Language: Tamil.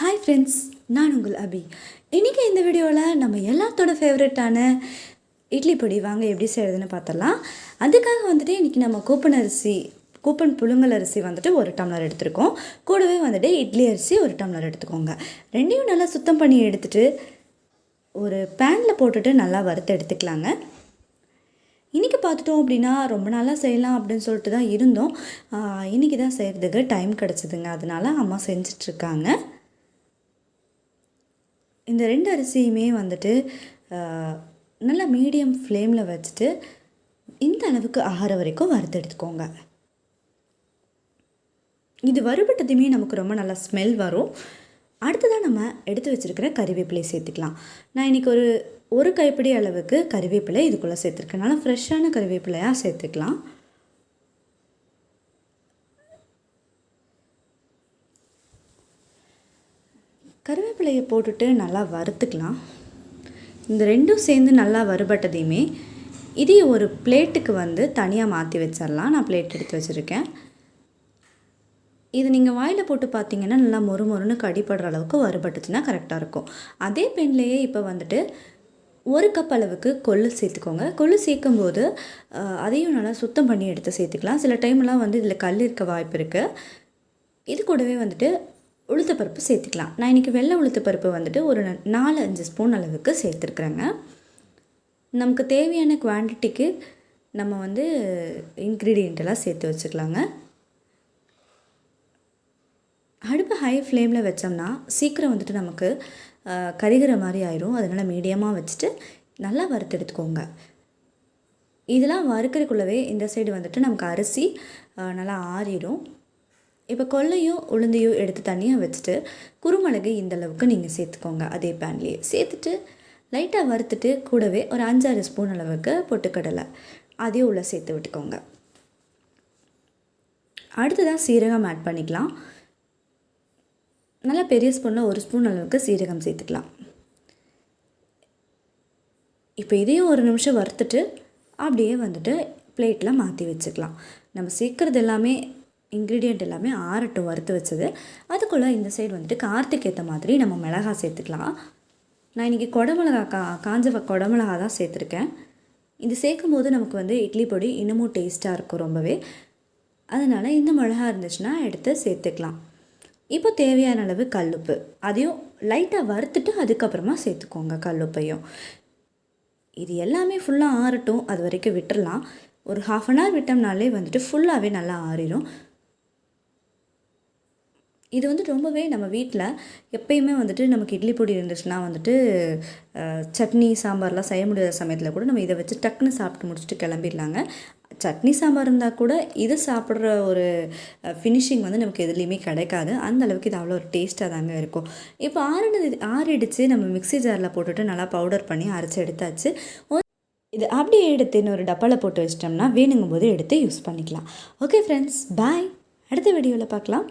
ஹாய் ஃப்ரெண்ட்ஸ், நான் உங்கள் அபி. இன்றைக்கி இந்த வீடியோவில் நம்ம எல்லாத்தோட ஃபேவரட்டான இட்லி பொடி வாங்க எப்படி செய்கிறதுன்னு பார்த்தலாம். அதுக்காக வந்துட்டு இன்றைக்கி நம்ம கூப்பன் புழுங்கல் அரிசி வந்துட்டு 1 டம்ளர் எடுத்துருக்கோம். கூடவே வந்துட்டு இட்லி அரிசி 1 டம்ளர் எடுத்துக்கோங்க. ரெண்டையும் நல்லா சுத்தம் பண்ணி எடுத்துகிட்டு ஒரு பேனில் போட்டுட்டு நல்லா வறுத்து எடுத்துக்கலாங்க. இன்றைக்கி பார்த்துட்டோம் அப்படின்னா ரொம்ப நாளாக செய்யலாம் அப்படின்னு சொல்லிட்டு தான் இருந்தோம். இன்றைக்கி தான் செய்கிறதுக்கு டைம் கிடச்சிதுங்க. அதனால் அம்மா செஞ்சிட்ருக்காங்க. இந்த 2 அரிசியுமே வந்துட்டு நல்லா மீடியம் ஃப்ளேமில் வச்சுட்டு இந்த அளவுக்கு ஆகிற வரைக்கும் வறுத்து எடுத்துக்கோங்க. இது வறுபட்டதுமே நமக்கு ரொம்ப நல்லா ஸ்மெல் வரும். அடுத்ததாக நம்ம எடுத்து வச்சுருக்கிற கறிவேப்பிலை சேர்த்துக்கலாம். நான் இன்றைக்கி ஒரு கைப்பிடி அளவுக்கு கறிவேப்பிலை இதுக்குள்ளே சேர்த்துருக்கேன். நல்லா ஃப்ரெஷ்ஷான கறிவேப்பிலையாக சேர்த்துக்கலாம். கருவேப்பிலையை போட்டுட்டு நல்லா வறுத்துக்கலாம். இந்த ரெண்டும் சேர்ந்து நல்லா வறுபட்டதையுமே இதையும் ஒரு பிளேட்டுக்கு தனியாக மாற்றி வச்சிடலாம். நான் பிளேட் எடுத்து வச்சுருக்கேன். இது நீங்கள் வாயில் போட்டு பார்த்தீங்கன்னா நல்லா மொறுன்னு கடிப்படுற அளவுக்கு வறுபட்டுச்சுன்னா கரெக்டாக இருக்கும். அதே பென்லேயே இப்போ 1 கப் அளவுக்கு கொள்ளு சேர்த்துக்கோங்க. கொள்ளு சேர்க்கும்போது அதையும் நல்லா சுத்தம் பண்ணி எடுத்து சேர்த்துக்கலாம். சில டைம்லாம் இதில் கல் இருக்க வாய்ப்பு இருக்குது. இது கூடவே உளுத்தப்பருப்பு சேர்த்துக்கலாம். நான் இன்றைக்கி வெள்ளை உளுத்தப்பருப்பு ஒரு 4-5 ஸ்பூன் அளவுக்கு சேர்த்துருக்குறேங்க. நமக்கு தேவையான குவான்டிட்டிக்கு நம்ம இன்க்ரீடியண்ட்டெல்லாம் சேர்த்து வச்சுக்கலாங்க. அடுப்பு ஹை ஃப்ளேமில் வச்சோம்னா சீக்கிரம் நமக்கு கரிகிற மாதிரி ஆயிரும். அதனால் மீடியமாக வச்சுட்டு நல்லா வறுத்து எடுத்துக்கோங்க. இதெல்லாம் வறுக்கிறதுக்குள்ளவே இந்த சைடு நமக்கு அரிசி நல்லா ஆறிடும். இப்போ கொள்ளையும் உளுந்தையும் எடுத்து தனியாக வச்சுட்டு குருமிளகு இந்தளவுக்கு நீங்கள் சேர்த்துக்கோங்க. அதே பேன்லேயே சேர்த்துட்டு லைட்டாக வறுத்துட்டு கூடவே ஒரு 5-6 ஸ்பூன் அளவுக்கு பொட்டுக்கடலை அதையும் உள்ளே சேர்த்து விட்டுக்கோங்க. அடுத்ததாக சீரகம் ஆட் பண்ணிக்கலாம். நல்லா பெரிய ஸ்பூனில் 1 ஸ்பூன் அளவுக்கு சீரகம் சேர்த்துக்கலாம். இப்போ இதையும் ஒரு நிமிஷம் வறுத்துட்டு அப்படியே பிளேட்டில் மாற்றி வச்சுக்கலாம். நம்ம சேர்க்குறது எல்லாமே இன்க்ரீடியண்ட் எல்லாமே ஆறட்டும் வறுத்து வச்சது. அதுக்குள்ளே இந்த சைடு காரத்துக்கு ஏற்ற மாதிரி நம்ம மிளகாய் சேர்த்துக்கலாம். நான் இன்றைக்கி காஞ்ச குடமிளகா தான் சேர்த்துருக்கேன். இது சேர்க்கும் போது நமக்கு இட்லி பொடி இன்னமும் டேஸ்ட்டாக இருக்கும் ரொம்பவே. அதனால் இந்த மிளகா இருந்துச்சுன்னா எடுத்து சேர்த்துக்கலாம். இப்போ தேவையான அளவு கல்லுப்பு அதையும் லைட்டாக வறுத்துட்டு அதுக்கப்புறமா சேர்த்துக்கோங்க கல்லுப்பையும். இது எல்லாமே ஃபுல்லாக ஆறட்டும், அது வரைக்கும் விட்டுடலாம். ஒரு 1/2 hour விட்டோம்னாலே ஃபுல்லாகவே நல்லா ஆறிடும். இது ரொம்பவே நம்ம வீட்டில் எப்பயுமே நமக்கு இட்லி பொடி இருந்துச்சுன்னா சட்னி சாம்பார்லாம் செய்ய முடியாத சமயத்தில் கூட நம்ம இதை வச்சு டக்குன்னு சாப்பிட்டு முடிச்சுட்டு கிளம்பிடலாங்க. சட்னி சாம்பார் இருந்தால் கூட இது சாப்பிட்ற ஒரு ஃபினிஷிங் நமக்கு எதுலேயுமே கிடைக்காது. அந்த அளவுக்கு இது அவ்வளோ ஒரு டேஸ்ட்டாக தாங்க இருக்கும். இப்போ ஆறிடுச்சு. நம்ம மிக்ஸி ஜாரில் போட்டுட்டு நல்லா பவுடர் பண்ணி அரைச்சி எடுத்தாச்சு. இது அப்படியே எடுத்து இன்னொரு டப்பாவில் போட்டு வச்சிட்டோம்னா வேணுங்கும் போது எடுத்து யூஸ் பண்ணிக்கலாம். ஓகே ஃப்ரெண்ட்ஸ், பாய். அடுத்த வீடியோவில் பார்க்கலாம்.